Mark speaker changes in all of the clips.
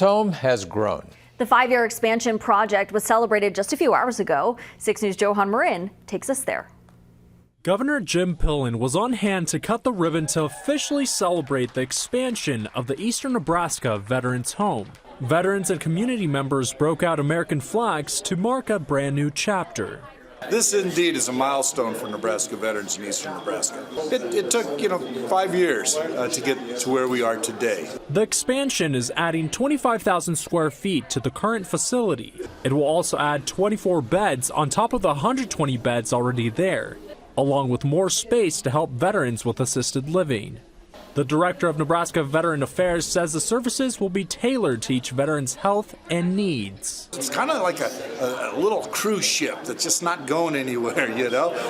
Speaker 1: Home has grown.
Speaker 2: The 5-year expansion project was celebrated just a few hours ago. 6 News' Johan Marin takes us there.
Speaker 3: Governor Jim Pillen was on hand to cut the ribbon to officially celebrate the expansion of the Eastern Nebraska Veterans Home. Veterans and community members broke out American flags to mark a brand new chapter.
Speaker 4: This indeed is a milestone for Nebraska veterans in Eastern Nebraska. It took, 5 years to get to where we are today.
Speaker 3: The expansion is adding 25,000 square feet to the current facility. It will also add 24 beds on top of the 120 beds already there, along with more space to help veterans with assisted living. The director of Nebraska Veteran Affairs says the services will be tailored to each veteran's health and needs.
Speaker 4: It's kind of like a little cruise ship that's just not going anywhere,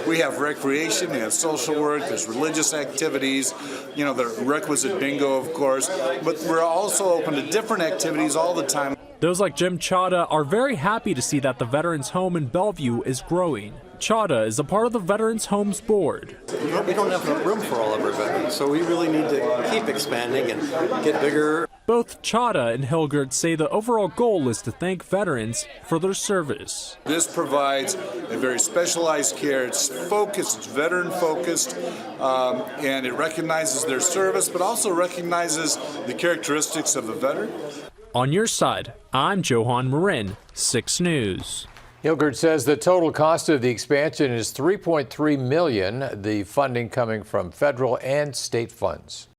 Speaker 4: We have recreation, we have social work, there's religious activities, the requisite bingo, of course, but we're also open to different activities all the time.
Speaker 3: Those like Jim Chada are very happy to see that the Veterans Home in Bellevue is growing. Chada is a part of the Veterans Homes Board.
Speaker 5: We don't have enough room for all of our veterans, so we really need to keep expanding and get bigger.
Speaker 3: Both Chada and Hilgert say the overall goal is to thank veterans for their service.
Speaker 4: This provides a very specialized care. It's focused, it's veteran focused, and it recognizes their service, but also recognizes the characteristics of the veteran.
Speaker 3: On your side, I'm Johan Marin, 6 News.
Speaker 1: Hilgert says the total cost of the expansion is $3.3 million, the funding coming from federal and state funds.